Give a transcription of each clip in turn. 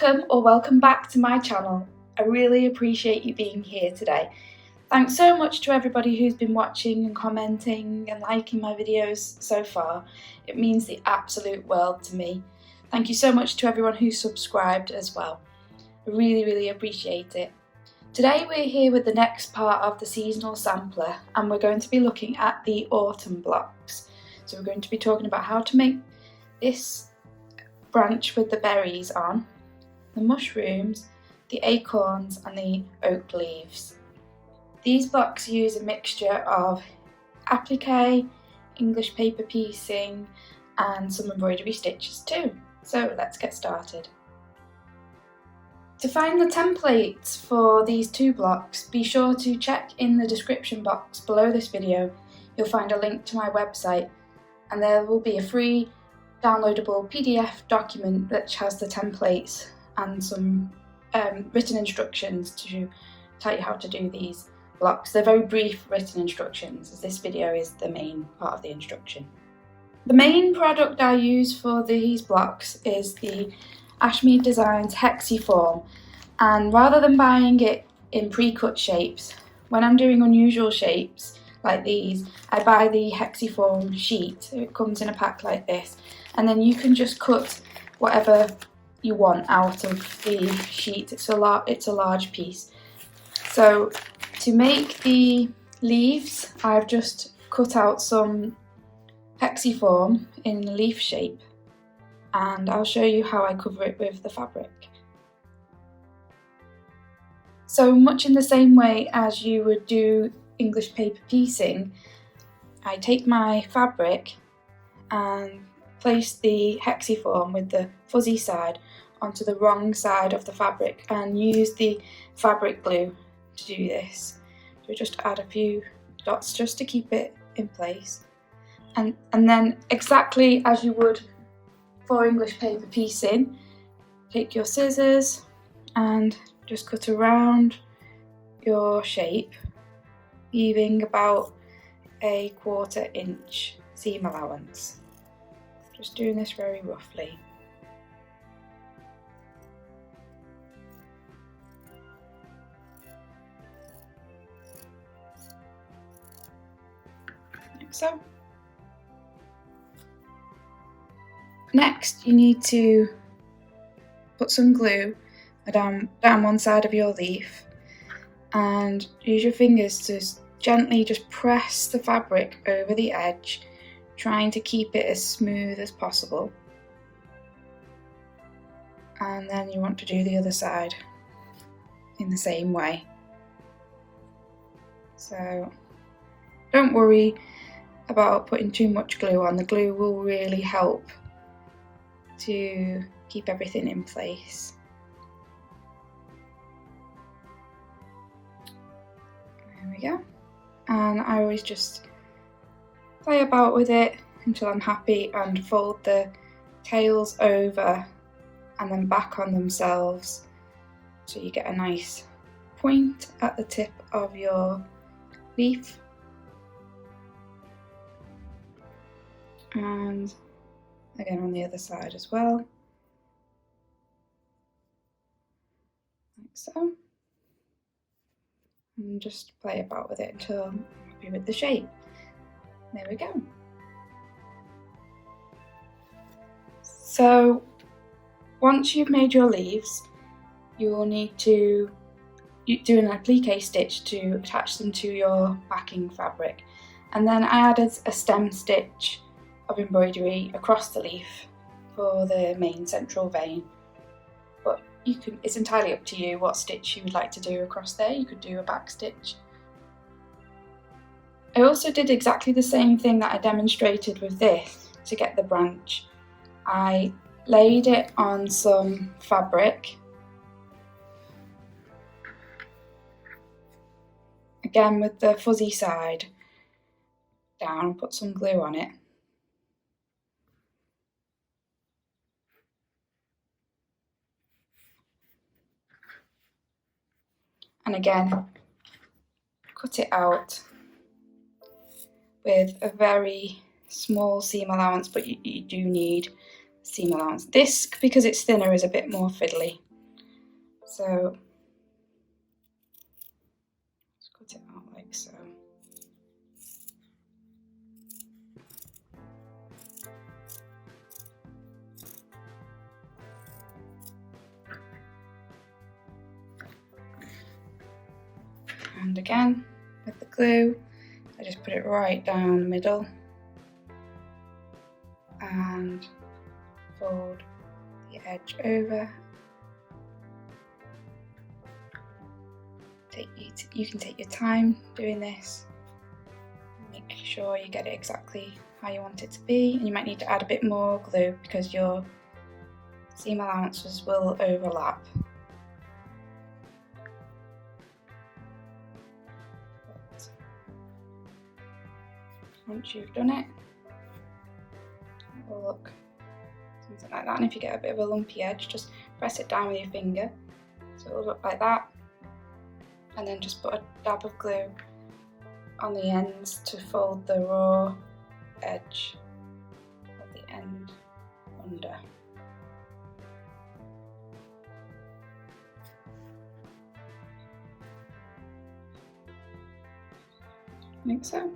Welcome or welcome back to my channel. I really appreciate you being here today. Thanks so much to everybody who's been watching and commenting and liking my videos so far. It means the absolute world to me. Thank you so much to everyone who's subscribed as well. I really appreciate it. Today we're here with the next part of the seasonal sampler, and we're going to be looking at the autumn blocks. So we're going to be talking about how to make this branch with the berries on, the mushrooms, the acorns and the oak leaves. These blocks use a mixture of appliqué, English paper piecing and some embroidery stitches too. So let's get started. To find the templates for these two blocks, be sure to check in the description box below this video. You'll find a link to my website, and there will be a free downloadable PDF document which has the templates and some written instructions to tell you how to do these blocks. They're very brief written instructions, as this video is the main part of the instruction. The main product I use for these blocks is the Ashmead Designs Hexiform, and rather than buying it in pre-cut shapes, when I'm doing unusual shapes like these, I buy the Hexiform sheet. It comes in a pack like this, and then you can just cut whatever you want out of the sheet. It's a large piece. So to make the leaves, I've just cut out some Hexiform in a leaf shape, and I'll show you how I cover it with the fabric. So much in the same way as you would do English paper piecing, I take my fabric and place the Hexiform with the fuzzy side onto the wrong side of the fabric and use the fabric glue to do this. So just add a few dots just to keep it in place, and then exactly as you would for English paper piecing, take your scissors and just cut around your shape, leaving about a 1/4 inch seam allowance. Just doing this very roughly. Like so. Next, you need to put some glue down one side of your leaf and use your fingers to gently just press the fabric over the edge, trying to keep it as smooth as possible. And then you want to do the other side in the same way. So don't worry about putting too much glue on. The glue will really help to keep everything in place. There we go. And I always just play about with it until I'm happy and fold the tails over and then back on themselves, so you get a nice point at the tip of your leaf. And again on the other side as well, like so. And just play about with it until I'm happy with the shape. There we go. So once you've made your leaves, you will need to do an appliqué stitch to attach them to your backing fabric. And then I added a stem stitch of embroidery across the leaf for the main central vein. But it's entirely up to you what stitch you would like to do across there. You could do a back stitch. I also did exactly the same thing that I demonstrated with this to get the branch. I laid it on some fabric, again with the fuzzy side down, and put some glue on it. And again, cut it out with a very small seam allowance, but you do need seam allowance. This, because it's thinner, is a bit more fiddly. So just cut it out like so. And again, with the glue, I just put it right down the middle and fold the edge over. You can take your time doing this. Make sure you get it exactly how you want it to be, and you might need to add a bit more glue because your seam allowances will overlap. But once you've done it, it will look something like that, and if you get a bit of a lumpy edge, just press it down with your finger so it will look like that, and then just put a dab of glue on the ends to fold the raw edge of the end under. Like so.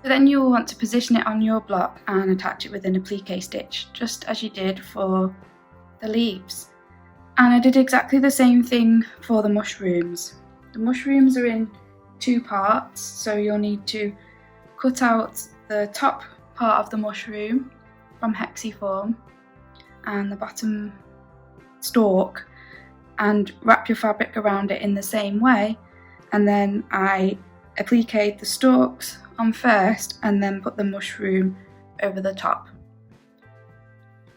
So then you'll want to position it on your block and attach it with an appliqué stitch, just as you did for the leaves. And I did exactly the same thing for the mushrooms. The mushrooms are in two parts, so you'll need to cut out the top part of the mushroom from hexiform and the bottom stalk, and wrap your fabric around it in the same way, and then I appliqued the stalks on first and then put the mushroom over the top.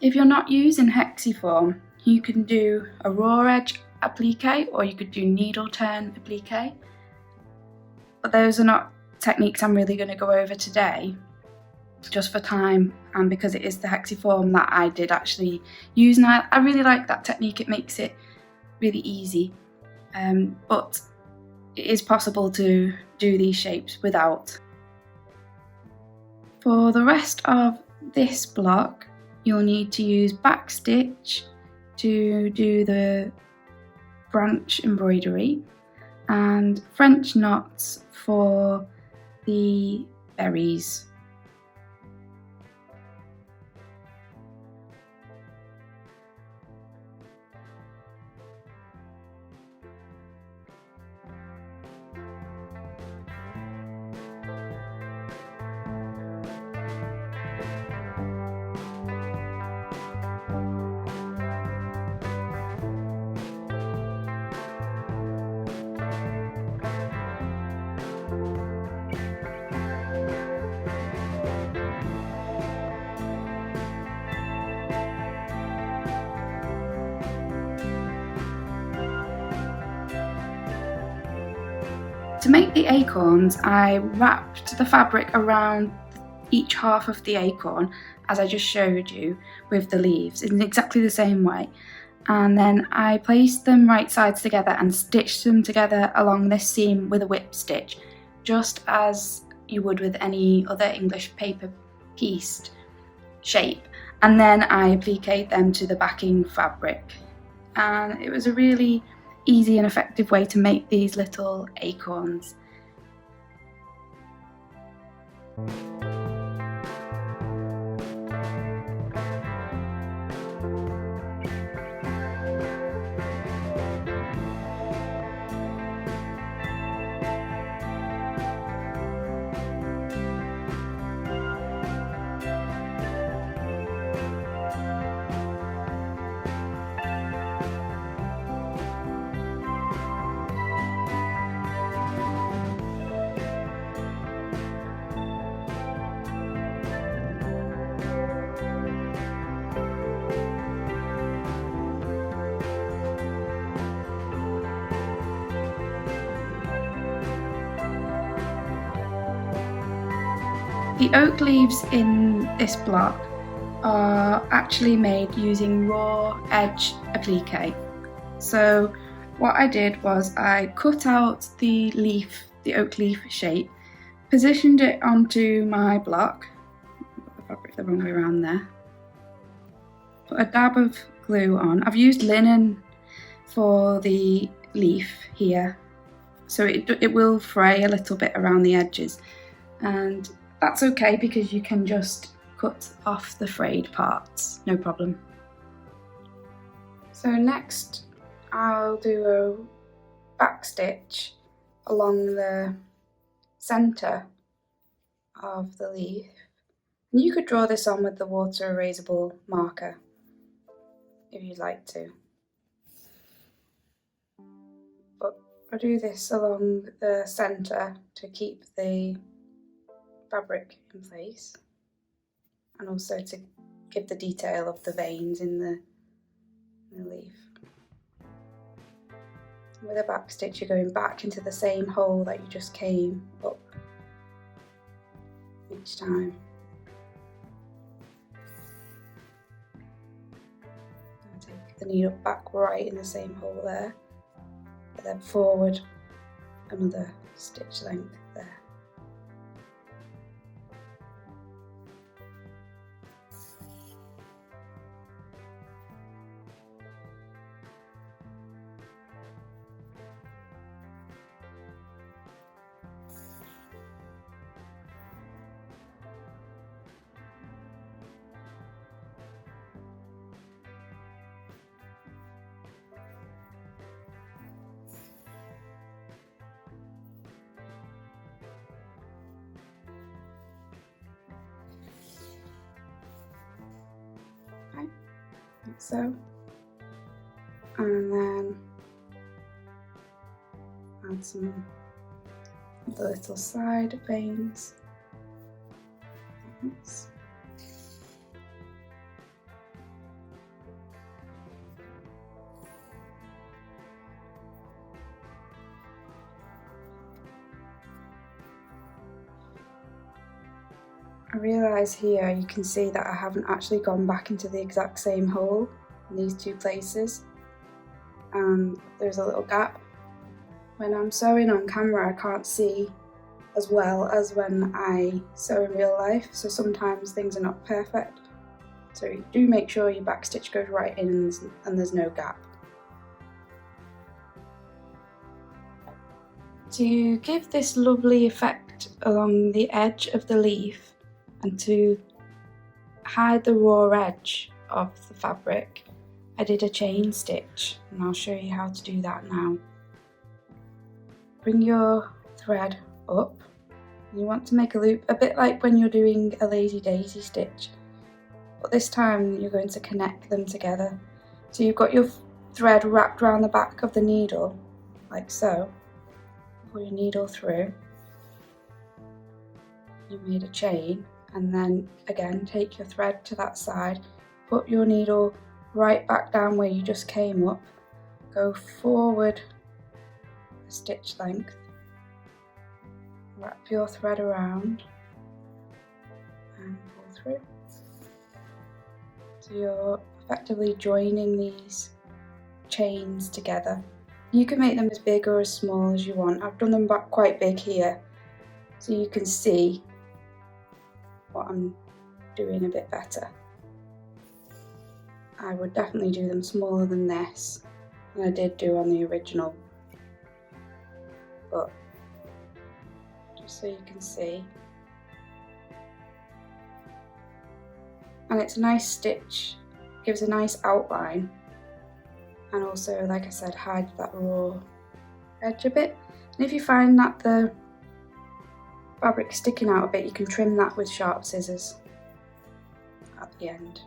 If you're not using hexiform, you can do a raw edge appliqué or you could do needle turn appliqué, but those are not techniques I'm really going to go over today, just for time and because it is the hexiform that I did actually use, and I really like that technique. It makes it really easy, but it is possible to do these shapes without. For the rest of this block, you'll need to use backstitch to do the branch embroidery and French knots for the berries. To make the acorns, I wrapped the fabric around each half of the acorn, as I just showed you with the leaves, in exactly the same way. And then I placed them right sides together and stitched them together along this seam with a whip stitch, just as you would with any other English paper pieced shape. And then I appliqued them to the backing fabric. And it was a really easy and effective way to make these little acorns. The oak leaves in this block are actually made using raw edge appliqué. So what I did was I cut out the leaf, the oak leaf shape, positioned it onto my block, put the fabric the wrong way around there, put a dab of glue on. I've used linen for the leaf here, so it will fray a little bit around the edges, and that's okay because you can just cut off the frayed parts, no problem. So next I'll do a back stitch along the centre of the leaf. And you could draw this on with the water erasable marker if you'd like to. But I'll do this along the centre to keep the fabric in place, and also to give the detail of the veins in the leaf. With a back stitch, you're going back into the same hole that you just came up each time. And take the needle back right in the same hole there, but then forward another stitch length there. Like so, and then add some of the little side veins like this. I realise here you can see that I haven't actually gone back into the exact same hole in these two places, and there's a little gap. When I'm sewing on camera I can't see as well as when I sew in real life, so sometimes things are not perfect, so do make sure your back stitch goes right in and there's no gap. To give this lovely effect along the edge of the leaf, and to hide the raw edge of the fabric, I did a chain stitch, and I'll show you how to do that now. Bring your thread up, and you want to make a loop, a bit like when you're doing a lazy daisy stitch, but this time you're going to connect them together. So you've got your thread wrapped around the back of the needle, like so. Pull your needle through, you made a chain, and then again take your thread to that side, put your needle right back down where you just came up, go forward a stitch length, wrap your thread around and pull through. So you're effectively joining these chains together. You can make them as big or as small as you want. I've done them back quite big here so you can see what I'm doing a bit better. I would definitely do them smaller than this, and I did do on the original, but just so you can see. And it's a nice stitch, gives a nice outline, and also, like I said, hides that raw edge a bit. And if you find that the fabric sticking out a bit, you can trim that with sharp scissors at the end.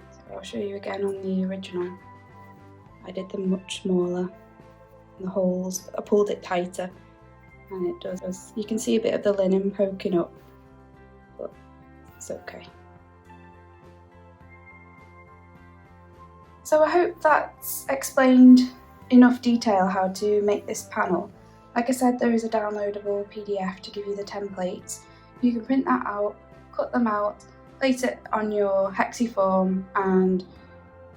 So I'll show you again on the original. I did them much smaller, and the holes, I pulled it tighter, and it does, you can see a bit of the linen poking up, but it's okay. So I hope that's explained enough detail how to make this panel. Like I said, there is a downloadable PDF to give you the templates. You can print that out, cut them out, place it on your hexiform and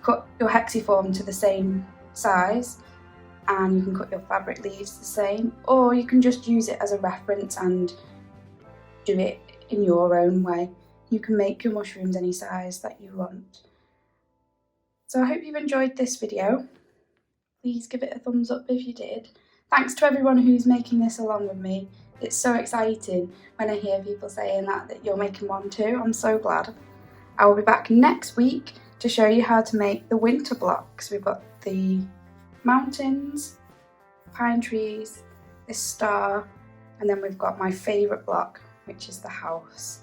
cut your hexiform to the same size, and you can cut your fabric leaves the same, or you can just use it as a reference and do it in your own way. You can make your mushrooms any size that you want. So I hope you've enjoyed this video. Please give it a thumbs up if you did. Thanks to everyone who's making this along with me. It's so exciting when I hear people saying that you're making one too. I'm so glad. I will be back next week to show you how to make the winter blocks. We've got the mountains, pine trees, this star, and then we've got my favourite block, which is the house.